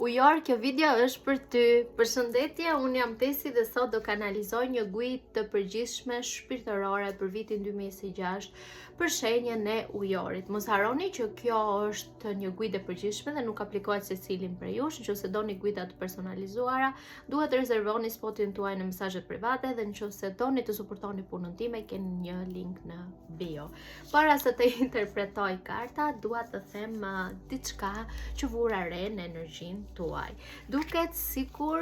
Ujor, kjo video është për ty. Përshëndetje, unë jam Tesi dhe sot do kanalizoj një gujtë të përgjithshme shpirtërore për vitin 2026 për shenjën e ujorit. Mos harroni që kjo është një gujtë e përgjithshme dhe nuk aplikohet secilin për ju. Nëse doni gujta të personalizuara, duhet të rezervoni spotin tuaj në mesazhet private dhe nëse doni të suportoni punën time, keni një link në bio. Para se të interpretoj karta, dua të them diçka që vura re në energjinë tuaj. Duket sikur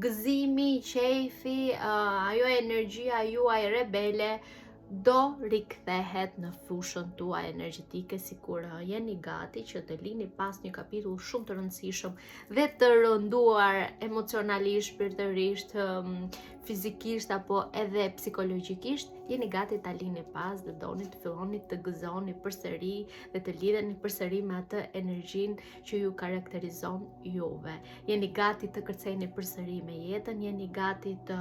gëzimi, qefi, ajo energjia juaj rebele do rikthehet në fushën tuaj energjetike, sikur jeni gati që të lini pas një kapitull shumë të rëndësishëm dhe të rënduar emocionalisht, shpirtërisht, fizikisht apo edhe psikologjikisht, jeni gati ta lini pas dhe doni të filloni të gëzoni përsëri dhe të lidheni përsëri me atë energjinë që ju karakterizon juve. Jeni gati të kërceni përsëri me jetën, jeni gati të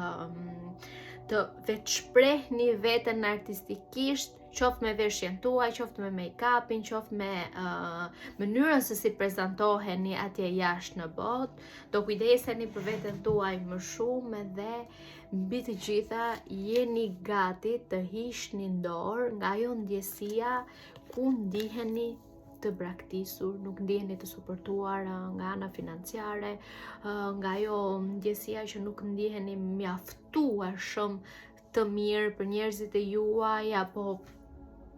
vetë shprehni veten artistikisht, qoftë me veshjen tuaj, qoftë me make-upin, qoftë me mënyrën se si prezantoheni atje jashtë në botë. Do kujdeseni për veten tuaj më shumë dhe mbi të gjitha jeni gati të hiqni dorë nga ajo ndjesia ku ndiheni të braktisur, nuk ndiheni të suportuar nga ana financiare, nga ajo ndjesia që nuk ndiheni mjaftuar shumë të mirë për njerëzit e juaj apo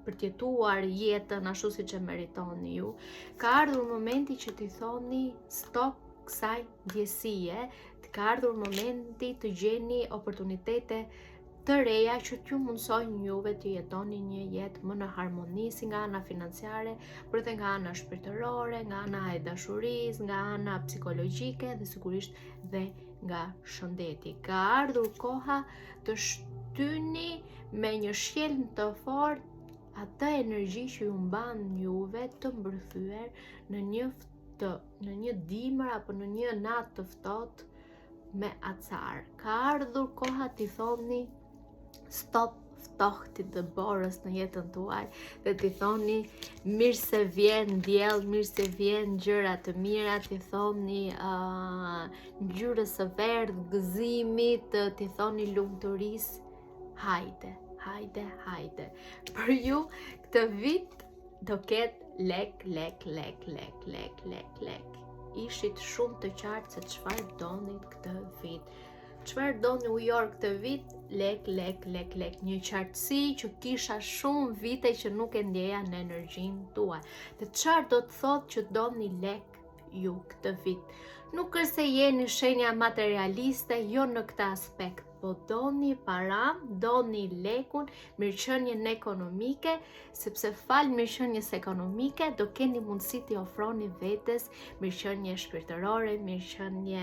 për të jetuar jetën ashtu siç e meritoni ju. Ka ardhur momenti që t'i thoni stop kësaj ndjesie, ka ardhur momenti të gjeni oportunitete të reja që t'ju mundsojnë juve të jetoni një jetë më në harmoni si nga ana financiare, por edhe nga ana shpirtërore, nga ana e dashurisë, nga ana psikologjike dhe sigurisht dhe nga shëndeti. Ka ardhur koha të shtyni me një shjelm të fortë atë energji që ju mban juve të mbërthyer në një dimër apo në një natë të ftohtë me acar. Ka ardhur koha t'i thoni stop ftohtit të borës në jetën tuaj dhe t'i thoni mirë se vjen diell, mirë se vjen gjëra të mira, t'i thoni ngjyrës së verdhë, gëzimit, t'i thoni lumturisë, hajde, hajde, hajde. Për ju këtë vit do ketë lek. Ishit shumë të qartë se çfarë donit këtë vit. Çfarë doni ujor këtë vit? Lek. Një qartësi që kisha shumë vite që nuk e ndjeja në energjinë tuaj. Dhe çfarë do të thotë që doni lek ju këtë vit? Nuk është se jeni shenja materialiste, jo në këtë aspekt, po doni para, doni lekun, mirëqenien ekonomike, sepse fal mirëqenies ekonomike do keni mundësi t'i ofroni vetes mirëqenie shpirtërore, mirëqenie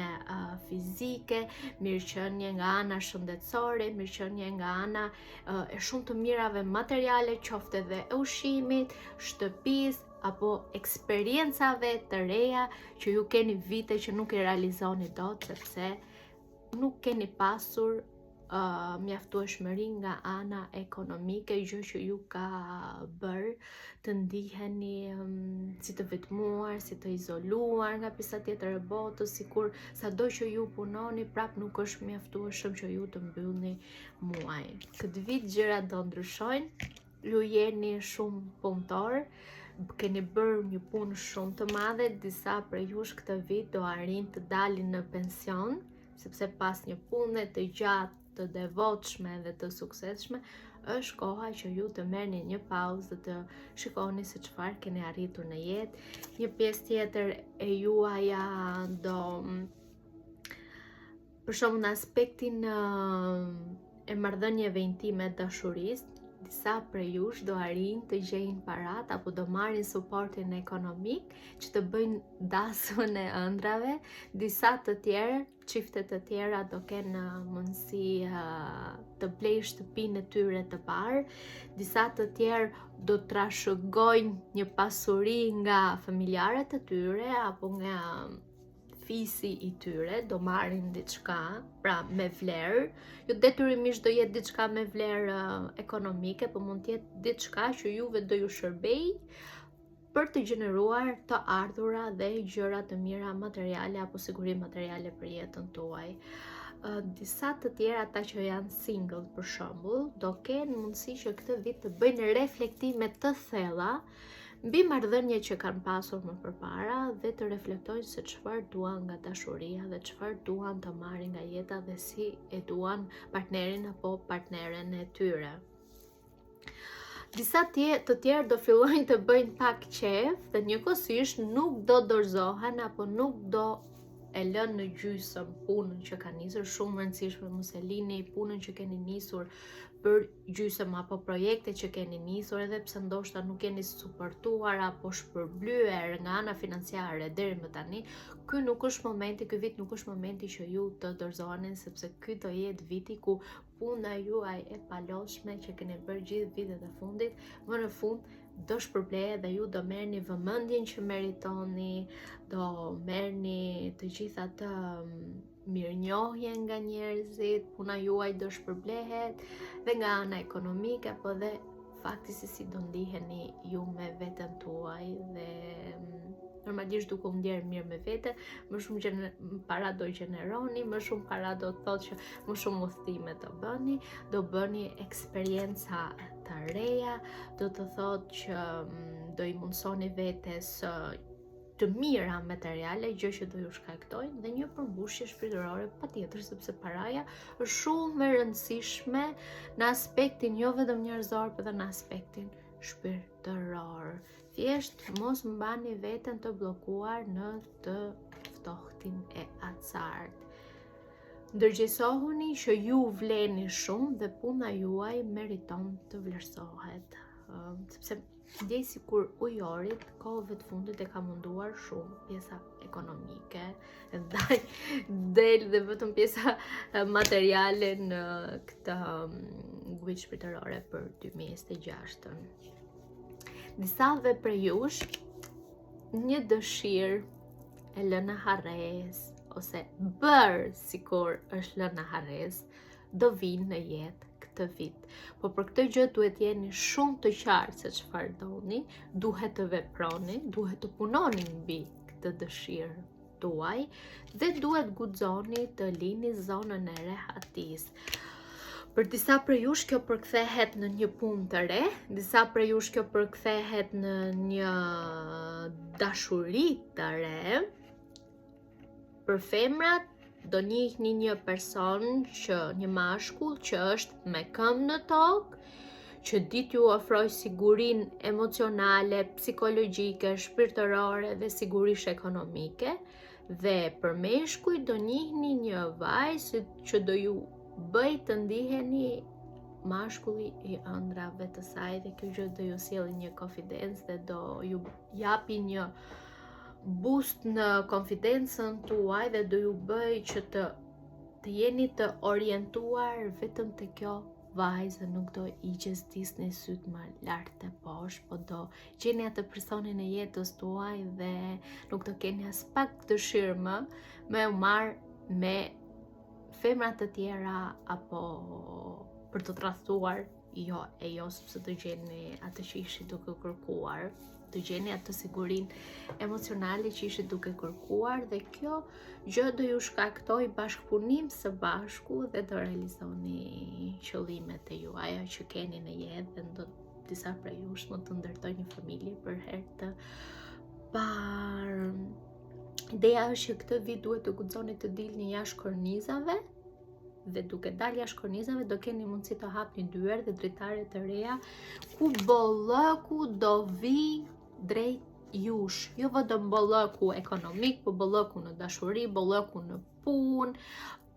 fizike, mirëqenie nga ana shëndetësore, mirëqenie nga ana e shumë të mirave materiale, qoftë edhe e ushqimit, shtëpisë apo eksperiencave të reja që ju keni vite që nuk i realizoni dot sepse nuk keni pasur mjaftueshmëri nga ana ekonomike, gjë që ju ka bërë të ndiheni si të vetmuar, si të izoluar nga pjesa tjetër e botës, sikur sado që ju punoni prap nuk është mjaftueshëm që ju të mbyllni muajin. Këtë vit gjërat do ndryshojnë, ju jeni shumë punëtor, keni bërë një punë shumë të madhe, disa prej jush këtë vit do arrin të dalin në pension, sepse pas një pune të gjatë, të devotshme dhe të suksesshme, është koha që ju të merrni një pauzë dhe të shikoni se çfarë keni arritur në jetë. Një pjesë tjetër e juaja do, për shembull në aspektin e marrëdhënieve intime dashurisë, disa prej jush do arrin të gjejnë parat apo do marrin suportin ekonomik që të bëjnë dasmën e ëndrave. Disa të tjerë, çifte të tjera do kenë mundësi të blejnë shtëpinë e tyre të parë. Disa të tjerë do të trashëgojnë një pasuri nga familjarët e tyre apo nga fisi i tyre, do marrin diçka, pra me vlerë, jo detyrimisht do jetë diçka me vlerë ekonomike, por mund të jetë diçka që juve do ju shërbej për të gjeneruar të ardhura dhe gjëra të mira materiale apo siguri materiale për jetën tuaj. Disa të tjera, ata që janë single për shembull, do kenë mundësi që këtë vit të bëjnë reflektime të thella mbi marrëdhëniet që kanë pasur më përpara dhe të reflektojnë se çfarë duan nga dashuria dhe çfarë duan të marrin nga jeta dhe si e duan partnerin apo partneren e tyre. Disa të tjerë do fillojnë të bëjnë pak qef dhe njëkohësisht nuk do dorëzohen apo nuk do e lënë në gjysëm punën që ka nisur. Shumë rëndësishme mos e lini punën që keni nisur për gjysëm apo projekte që keni nisur, edhe pse ndoshta nuk keni suportuar apo shpërblyer nga ana financiare deri më tani. Ky vit nuk është momenti që ju të dorëzoheni, sepse ky do jetë viti ku puna juaj e paloshme që keni bërë gjithë vitet e fundit, më në fund do shpërblehet dhe ju do merrni vëmendjen që meritoni, do merrni të gjitha të mirënjohje nga njerëzit, puna juaj do shpërblehet dhe nga ana ekonomike, po dhe fakti se si do ndiheni ju me veten tuaj dhe normalisht duke u ndjerë mirë me vete, më shumë para do gjeneroni, më shumë para do të thotë që më shumë udhëtime do bëni, do bëni eksperienca të reja, do të thotë që do i mundsoni vetes të mira materiale, gjë që do ju shkaktojnë dhe një përmbushje shpirtërore patjetër, sepse paraja është shumë e rëndësishme në aspektin jo vetëm njerëzor, por edhe në aspektin shpirtëror. Thjesht mos mbani veten të bllokuar në të ftohtin e acartë. Ndërgjegjësohuni që ju vleni shumë dhe puna juaj meriton të vlerësohet. Sepse ndjej sikur ujorit kohëve të fundit e ka munduar shumë pjesa ekonomike, del dhe vetëm pjesa materiale në këtë ngujtë shpirtërore për 2026. Disave prej jush një dëshirë e lënë harres ose bërë sikur është lënë harres do vinë në jetë këtë vit. Po për këtë gjë duhet jeni shumë të qartë se çfarë doni, duhet të veproni, duhet të punoni mbi këtë dëshirë tuaj dhe duhet guxoni të lini zonën e rehatisë. Për disa prej jush kjo përkthehet në një punë të re, disa prej jush kjo përkthehet në një dashuri të re. Për femrat do njihni një person një mashkull që është me këmbë në tokë, që ditë ju ofroj sigurinë emocionale, psikologjike, shpirtërore dhe sigurisht ekonomike. Dhe për meshkuj do njihni një vajzë që do ju bëj të ndiheni mashkulli i ëndrave të saj dhe kjo gjë do ju sjellë një konfidencë dhe do ju japi një boost në konfidencën tuaj dhe do ju bëj që të jeni të orientuar vetëm te kjo vajzë, nuk do i gjestisni syt më lart te poshtë, po do gjeni atë personin e jetës tuaj dhe nuk do keni as pak dëshirë më me u marr me femra të tjera apo për të tradhtuar jo sepse do gjeni atë që ishi duke kërkuar, do gjeni atë sigurinë emocionale që ishi duke kërkuar dhe kjo gjë do ju shkaktoj bashkëpunim së bashku dhe do realizoni qëllimet e juaja që keni në jetë dhe do disa prej jush më të ndërtoj një familje për herë të parë. Ideja është që këtë vit duhet të guxoni të dilni jashtë kornizave dhe duke dalë jashtë kornizave do keni mundësi të hapni dyer dhe dritare të reja ku bollëku do vi drejt jush, jo vetëm bollëku ekonomik, po bollëku në dashuri, bollëku në punë,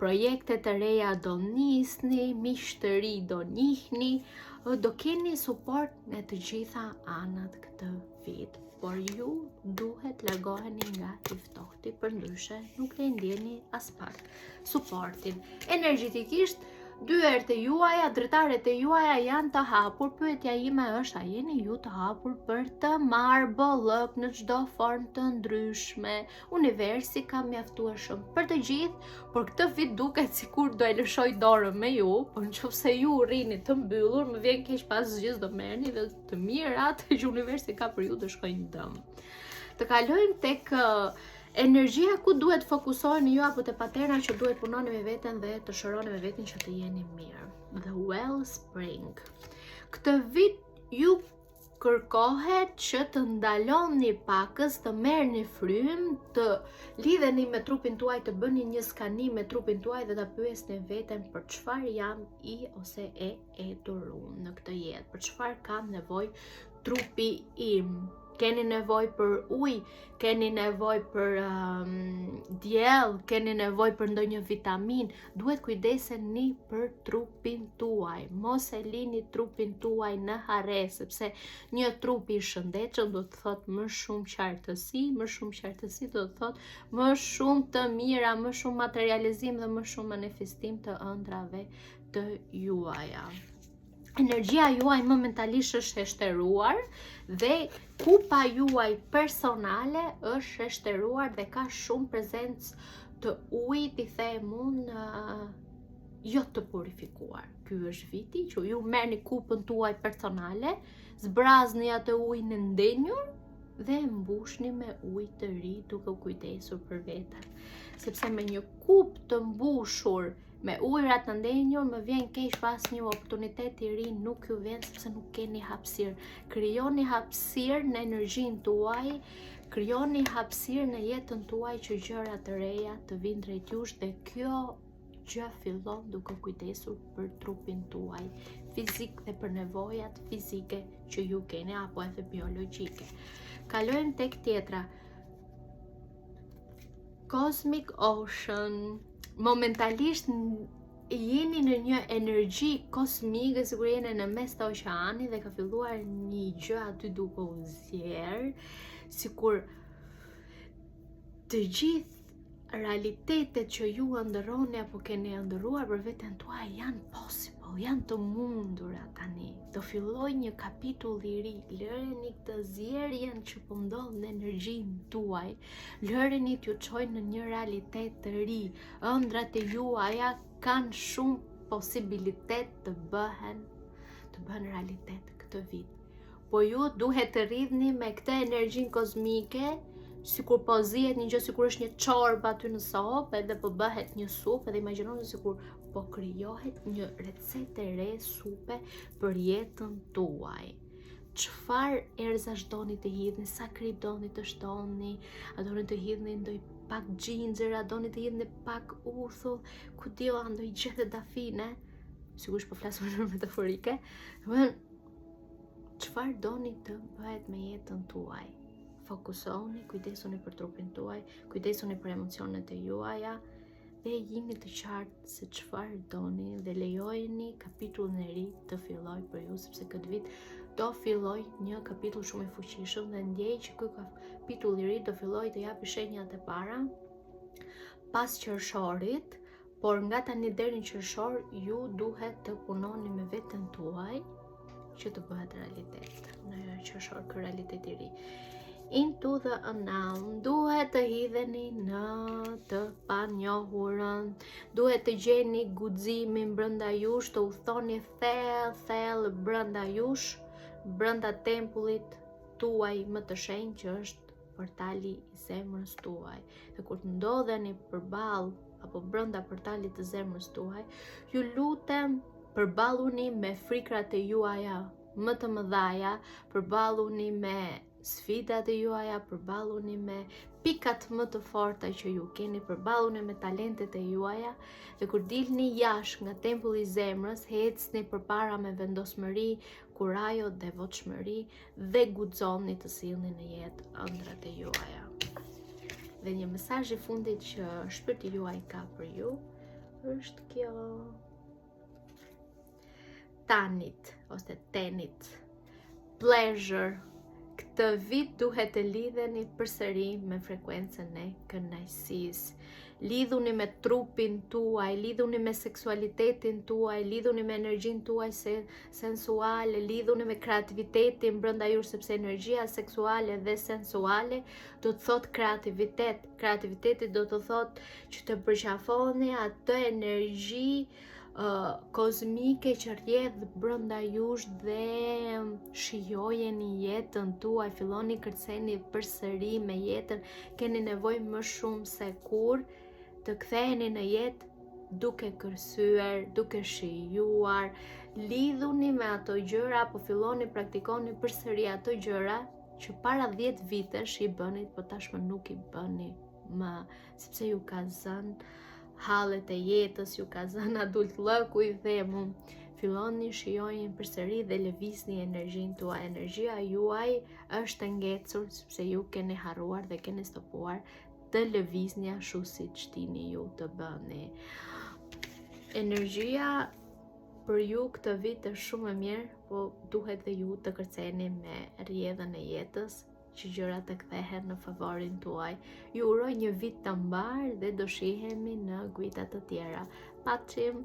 projekte të reja do nisni, miq të ri do njihni, do keni suport në të gjitha anët këtë vit. Por ju duhet largoheni nga i ftohti, përndryshe nuk e ndjeni as pak suportin. Energjetikisht Dyert e juaja, dritaret e juaja janë të hapur. Pyetja ime është, a jeni ju të hapur për të marrë bollëk në çdo formë të ndryshme? Universi ka mjaftueshëm për të gjithë, por këtë vit duket sikur do e lëshoj dorën me ju, por nëse ju rrini të mbyllur, më vjen keq pas gjithë do merrni dhe të mirat që universi ka për ju do shkojnë dëm. Të kalojmë tek energjia ku duhet fokusoheni ju apo te paterna që duhet punoni me veten dhe të shëroni me veten që të jeni mirë. The Wellspring. Këtë vit ju kërkohet që të ndaloni pakës, të merrni frym, të lidheni me trupin tuaj, të bëni një skanim me trupin tuaj dhe ta pyesni veten për çfarë jam I ose e hetuar në këtë jetë, për çfarë kam nevojë trupi im. Keni nevojë për ujë, keni nevojë për diell, keni nevojë për ndonjë vitamin, duhet kujdeseni për trupin tuaj. Mos e lini trupin tuaj në harre, sepse një trup I shëndetshëm do të thotë më shumë qartësi do të thotë më shumë të mira, më shumë materializim dhe më shumë manifestim të ëndrave të juaja. Energjia juaj momentalisht është e shtëruar dhe kupa juaj personale është e shtëruar dhe ka shumë prezencë të ujit, I them unë, jo të purifikuar. Ky është viti që ju merrni kupën tuaj personale, zbrazni atë ujin e ndenjur dhe mbushni me ujë të ri duke u kujdesur për veten. Sepse me një kupë të mbushur me ujërat të ndenjur më vjen keq pas një oportuniteti I ri nuk ju vjen sepse nuk keni hapësirë. Krijoni hapësirë në energjinë tuaj, krijoni hapësirë në jetën tuaj që gjëra të reja të vinë drejt jush dhe kjo gjë fillon duke kujdesur për trupin tuaj fizik dhe për nevojat fizike që ju keni apo edhe biologjike. Kalojmë tek tjetra. Cosmic Ocean. Momentalisht jeni në një energji kosmike, sikur jeni në mes të oqeanit dhe ka filluar një gjë aty duke u zjerë, sikur të gjithë realitetet që ju ëndërroni apo keni ëndërruar për veten tuaj janë possible, janë të mundura tani. Do filloj një kapitull I ri. Lëreni këtë zjerjen që po ndodh në energjinë tuaj. Lëreni t'ju çojë në një realitet të ri. Ëndrat e juaja kanë shumë posibilitet të bëhen realitet këtë vit. Po ju duhet të rridhni me këtë energjinë kozmike, sikur po zihet një gjë, sikur është një çorbë aty në sopë, edhe po bëhet një supë, edhe imagjinoni sikur po krijohet një recetë e re supe për jetën tuaj. Çfarë erëzash doni të hidhni, sa krip doni të shtoni, a doni të hidhni ndoj pak ginger, a doni të hidhni pak uthull, ku dio ndoj gjete dafine, sigurisht po flas në metaforike. Çfarë doni të bëhet me jetën tuaj? Fokusoni, kujdesuni për trupin tuaj, kujdesuni për emocionet e juaja dhe jini të qartë se çfarë doni dhe lejojeni kapitullin e ri të filloj për ju, sepse këtë vit do filloj një kapitull shumë I fuqishëm dhe ndjej që ky kapitull I ri do filloj të japi shenjat e para pas qershorit, por nga tani deri në qershor ju duhet të punoni me veten tuaj që të bëhet realitet. Në qershor ky realitet I ri. Into the unknown, duhet të hidheni në të panjohurën, duhet të gjeni guximin brenda jush, të udhthoni thellë brenda jush, brenda tempullit tuaj më të shenjtë që është portali I zemrës tuaj. Dhe kur të ndodheni përballë apo brenda portalit të zemrës tuaj, ju lutem përballuni me frikrat e juaja më të mëdhaja, përballuni me sfidat e juaja, përballuni me pikat më të forta që ju keni, përballuni me talentet e juaja dhe kur dilni jashtë nga tempulli I zemrës, ecni përpara me vendosmëri, kurajo, devotshmëri dhe guxoni të sillni në jetë ëndrat e juaja. Dhe një mesazh I fundit që shpirti juaj ka për ju është kjo. Tanit ose tenit, pleasure. këtë vit duhet të lidheni përsëri me frekuencën e kënaqësisë. Lidhuni me trupin tuaj, lidhuni me seksualitetin tuaj, lidhuni me energjinë tuaj sensuale, lidhuni me kreativitetin brenda jush, sepse energjia seksuale dhe sensuale do të thot kreativitet. Kreativiteti do të thot që të përqafoni atë energji kozmike që rrjedh brenda jush dhe shijojeni jetën tuaj, filloni kërceni përsëri me jetën, keni nevojë më shumë se kur të ktheheni në jetë duke kërcyer, duke shijuar, lidhuni me ato gjëra, apo filloni praktikoni përsëri ato gjëra që para 10 vitesh i bënit, po tashmë nuk i bëni më, sepse ju ka zënë hallet e jetës, ju ka zënë adult lëku, i themu. Filloni shijojeni përsëri dhe lëvizni energjinë tuaj. Energjia juaj është ngecur sepse ju keni harruar dhe keni stopuar të lëvizni ashtu siç dini ju të bëni. Energjia për ju këtë vit është shumë e mirë, po duhet dhe ju të kërceni me rrjedhën e jetës, që gjërat të kthehen në favorin tuaj. Ju uroj një vit të mbar dhe do shihemi në guidat të tjera. Patrim!